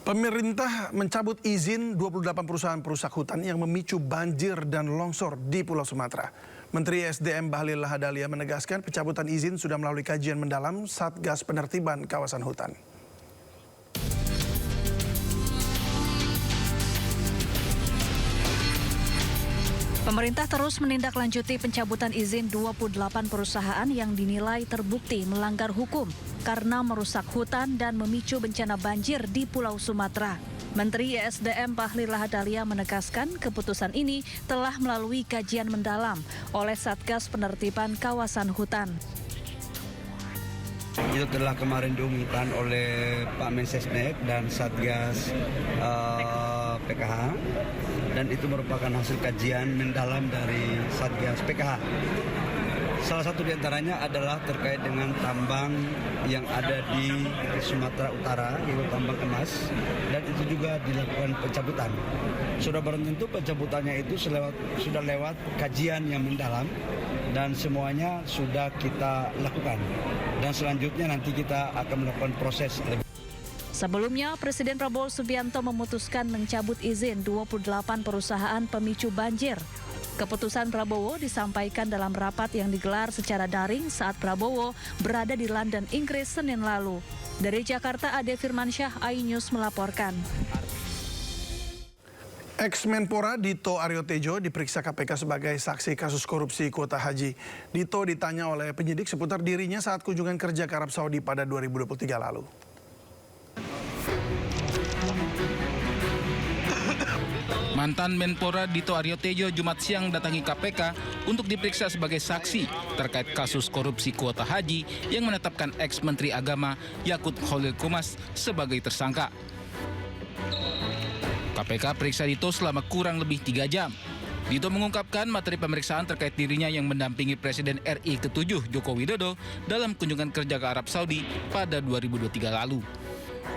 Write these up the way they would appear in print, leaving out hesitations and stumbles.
Pemerintah mencabut izin 28 perusahaan perusak hutan yang memicu banjir dan longsor di Pulau Sumatera. Menteri SDM Bahlil Lahadalia menegaskan pencabutan izin sudah melalui kajian mendalam Satgas Penertiban Kawasan Hutan. Pemerintah terus menindaklanjuti pencabutan izin 28 perusahaan yang dinilai terbukti melanggar hukum karena merusak hutan dan memicu bencana banjir di Pulau Sumatera. Menteri SDM Bahlil Lahadalia menegaskan keputusan ini telah melalui kajian mendalam oleh Satgas Penertiban Kawasan Hutan. Itu telah kemarin diumumkan oleh Pak Mensesnek dan Satgas PKH, dan itu merupakan hasil kajian mendalam dari Satgas PKH. Salah satu diantaranya adalah terkait dengan tambang yang ada di Sumatera Utara, yaitu tambang emas, dan itu juga dilakukan pencabutan. Sudah barang tentu pencabutannya itu sudah lewat kajian yang mendalam dan semuanya sudah kita lakukan. Dan selanjutnya nanti kita akan melakukan proses. Sebelumnya, Presiden Prabowo Subianto memutuskan mencabut izin 28 perusahaan pemicu banjir. Keputusan Prabowo disampaikan dalam rapat yang digelar secara daring saat Prabowo berada di London, Inggris, Senin lalu. Dari Jakarta, Ade Firmansyah, iNews melaporkan. Ex-Menpora Dito Aryo Tejo diperiksa KPK sebagai saksi kasus korupsi kuota haji. Dito ditanya oleh penyidik seputar dirinya saat kunjungan kerja ke Arab Saudi pada 2023 lalu. Mantan Menpora Dito Aryo Tejo Jumat siang datangi KPK untuk diperiksa sebagai saksi terkait kasus korupsi kuota haji yang menetapkan ex-Menteri Agama Yakut Khalil Qomas sebagai tersangka. KPK periksa Dito selama kurang lebih 3 jam. Dito mengungkapkan materi pemeriksaan terkait dirinya yang mendampingi Presiden RI ke-7 Joko Widodo dalam kunjungan kerja ke Arab Saudi pada 2023 lalu.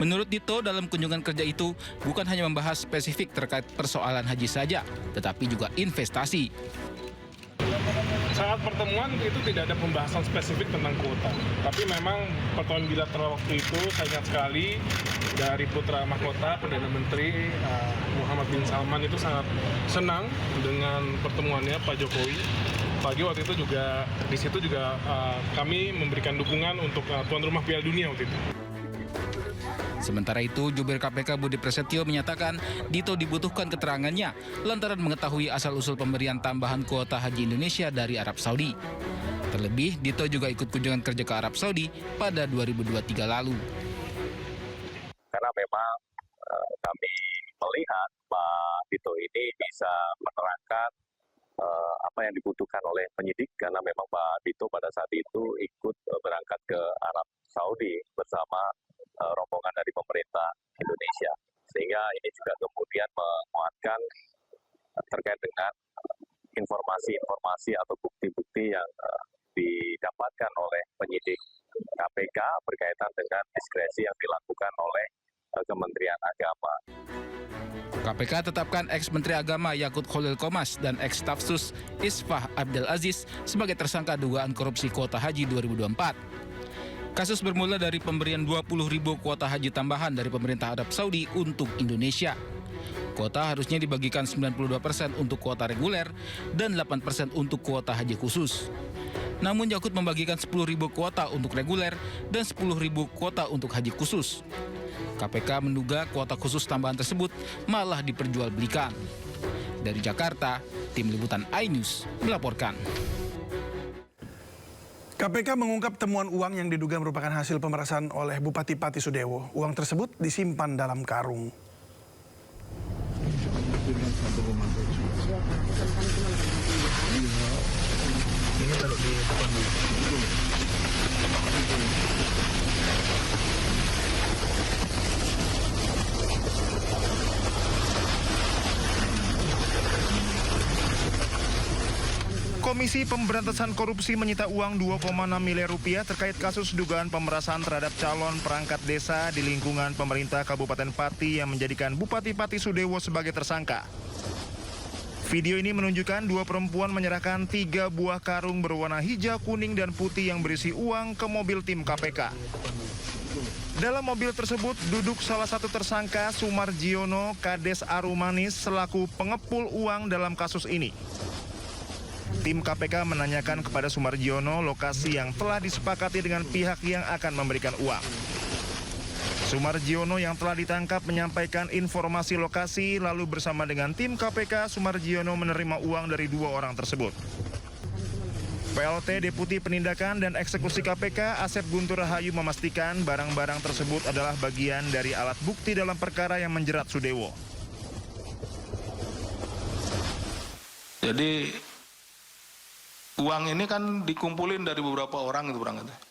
Menurut Dito, dalam kunjungan kerja itu bukan hanya membahas spesifik terkait persoalan haji saja, tetapi juga investasi. Saat pertemuan itu tidak ada pembahasan spesifik tentang kuota. Tapi memang pertemuan bilateral waktu itu saya ingat sekali dari Putra Mahkota, Perdana Menteri Muhammad bin Salman itu sangat senang dengan pertemuannya Pak Jokowi. Pagi waktu itu juga di situ juga kami memberikan dukungan untuk tuan rumah Piala Dunia waktu itu. Sementara itu, Jubir KPK Budi Prasetyo menyatakan Dito dibutuhkan keterangannya lantaran mengetahui asal-usul pemberian tambahan kuota haji Indonesia dari Arab Saudi. Terlebih, Dito juga ikut kunjungan kerja ke Arab Saudi pada 2023 lalu. Karena memang kami melihat Pak Dito ini bisa menerangkan apa yang dibutuhkan oleh penyidik, karena memang Pak Dito pada saat itu ikut berangkat ke Arab Saudi bersama rombongan dari pemerintah Indonesia, sehingga ini juga kemudian menguatkan terkait dengan informasi-informasi atau bukti-bukti yang didapatkan oleh penyidik KPK berkaitan dengan diskresi yang dilakukan oleh Kementerian Agama. KPK tetapkan ex-Menteri Agama Yakut Khalil Qomas dan ex-Staf Sus Isfah Abdel Aziz sebagai tersangka dugaan korupsi kuota haji 2024. Kasus bermula dari pemberian 20.000 kuota haji tambahan dari pemerintah Arab Saudi untuk Indonesia. Kuota harusnya dibagikan 92% untuk kuota reguler dan 8% untuk kuota haji khusus. Namun Yakut membagikan 10.000 kuota untuk reguler dan 10.000 kuota untuk haji khusus. KPK menduga kuota khusus tambahan tersebut malah diperjualbelikan. Dari Jakarta, Tim Liputan iNews melaporkan. KPK mengungkap temuan uang yang diduga merupakan hasil pemerasan oleh Bupati Pati Sudewo. Uang tersebut disimpan dalam karung. Ini taruh di depan dulu. Komisi Pemberantasan Korupsi menyita uang 2,6 miliar rupiah terkait kasus dugaan pemerasan terhadap calon perangkat desa di lingkungan pemerintah Kabupaten Pati yang menjadikan Bupati Pati Sudewo sebagai tersangka. Video ini menunjukkan 2 perempuan menyerahkan 3 buah karung berwarna hijau, kuning, dan putih yang berisi uang ke mobil tim KPK. Dalam mobil tersebut duduk salah satu tersangka Sumarjiono Kades Arumanis selaku pengepul uang dalam kasus ini. Tim KPK menanyakan kepada Sumarjiono lokasi yang telah disepakati dengan pihak yang akan memberikan uang. Sumarjiono yang telah ditangkap menyampaikan informasi lokasi, lalu bersama dengan tim KPK Sumarjiono menerima uang dari 2 orang tersebut. PLT Deputi Penindakan dan Eksekusi KPK Asep Guntur Rahayu memastikan barang-barang tersebut adalah bagian dari alat bukti dalam perkara yang menjerat Sudewo. Jadi uang ini kan dikumpulin dari beberapa orang itu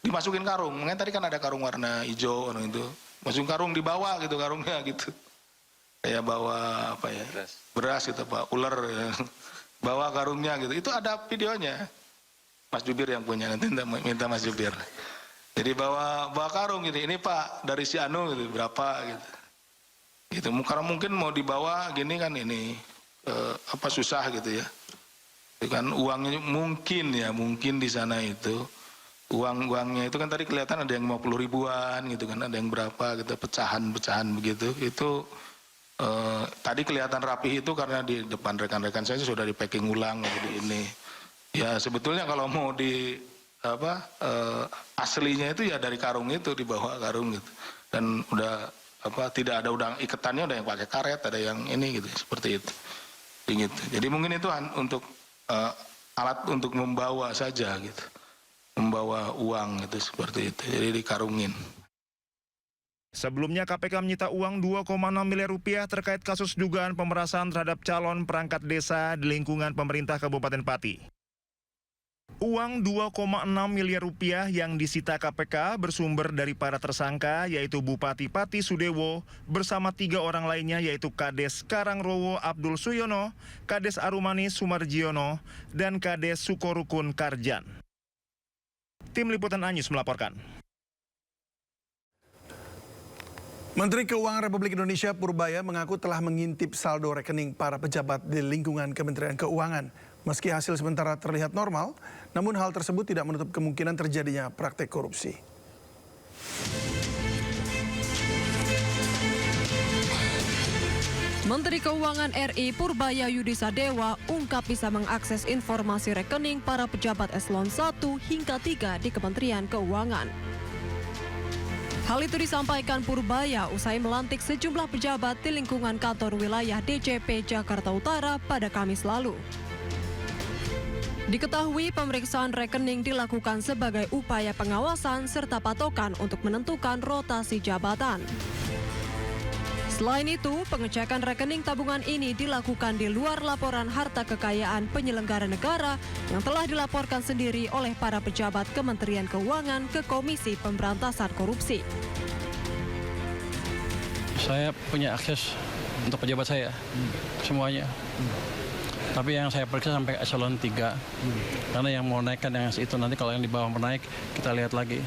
dimasukin karung. Mungkin tadi kan ada karung warna hijau itu. Masukin karung, dibawa gitu karungnya gitu. Kayak bawa apa ya? Beras gitu Pak, ular ya. Bawa karungnya gitu. Itu ada videonya. Mas Jubir yang punya, nanti minta Mas Jubir. Jadi bawa karung gitu, ini Pak dari si Anu gitu, berapa gitu. Gitu, karena mungkin mau dibawa gini kan ini susah gitu ya. Itu kan uangnya mungkin di sana itu uangnya itu kan tadi kelihatan ada yang 50 ribuan gitu kan, ada yang berapa gitu, pecahan begitu. Itu tadi kelihatan rapi itu karena di depan rekan-rekan saya sudah di packing ulang gitu ini. Ya sebetulnya kalau mau aslinya itu ya dari karung itu, dibawa karung gitu. Dan udah tidak ada udang iketannya, udah yang pakai karet, ada yang ini gitu, seperti itu. Gitu. Jadi mungkin itu untuk alat untuk membawa saja gitu. Membawa uang gitu seperti itu. Jadi dikarungin. Sebelumnya KPK menyita uang 2,6 miliar rupiah terkait kasus dugaan pemerasan terhadap calon perangkat desa di lingkungan pemerintah Kabupaten Pati. Uang 2,6 miliar rupiah yang disita KPK bersumber dari para tersangka, yaitu Bupati Pati Sudewo bersama 3 orang lainnya, yaitu Kades Karangrowo Abdul Suyono, Kades Arumanis Sumarjiono, dan Kades Sukorukun Karjan. Tim Liputan Anyus melaporkan. Menteri Keuangan Republik Indonesia Purbaya mengaku telah mengintip saldo rekening para pejabat di lingkungan Kementerian Keuangan. Meski hasil sementara terlihat normal, namun hal tersebut tidak menutup kemungkinan terjadinya praktek korupsi. Menteri Keuangan RI Purbaya Yudisadewa ungkap bisa mengakses informasi rekening para pejabat eselon 1 hingga 3 di Kementerian Keuangan. Hal itu disampaikan Purbaya usai melantik sejumlah pejabat di lingkungan kantor wilayah DJP Jakarta Utara pada Kamis lalu. Diketahui pemeriksaan rekening dilakukan sebagai upaya pengawasan serta patokan untuk menentukan rotasi jabatan. Selain itu, pengecekan rekening tabungan ini dilakukan di luar laporan harta kekayaan penyelenggara negara yang telah dilaporkan sendiri oleh para pejabat Kementerian Keuangan ke Komisi Pemberantasan Korupsi. Saya punya akses untuk pejabat saya, semuanya. Tapi yang saya periksa sampai eselon 3, karena yang mau naikkan yang itu nanti kalau yang di bawah menaik, kita lihat lagi.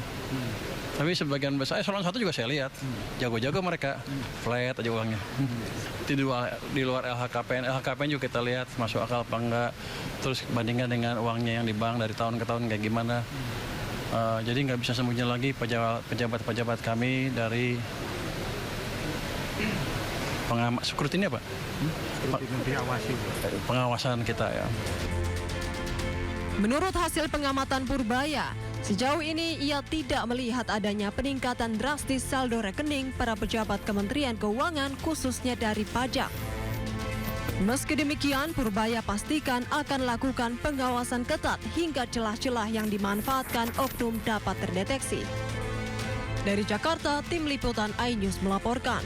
Tapi sebagian besar eselon 1 juga saya lihat, jago-jago mereka, flat aja uangnya. Di luar LHKPN juga kita lihat masuk akal apa enggak, terus bandingkan dengan uangnya yang di bank dari tahun ke tahun kayak gimana. Jadi nggak bisa sembunyi lagi pejabat-pejabat kami dari security ini apa? Pengawasan kita ya. Menurut hasil pengamatan Purbaya, sejauh ini ia tidak melihat adanya peningkatan drastis saldo rekening para pejabat Kementerian Keuangan khususnya dari pajak. Meski demikian, Purbaya pastikan akan lakukan pengawasan ketat hingga celah-celah yang dimanfaatkan oknum dapat terdeteksi. Dari Jakarta, Tim Liputan iNews melaporkan.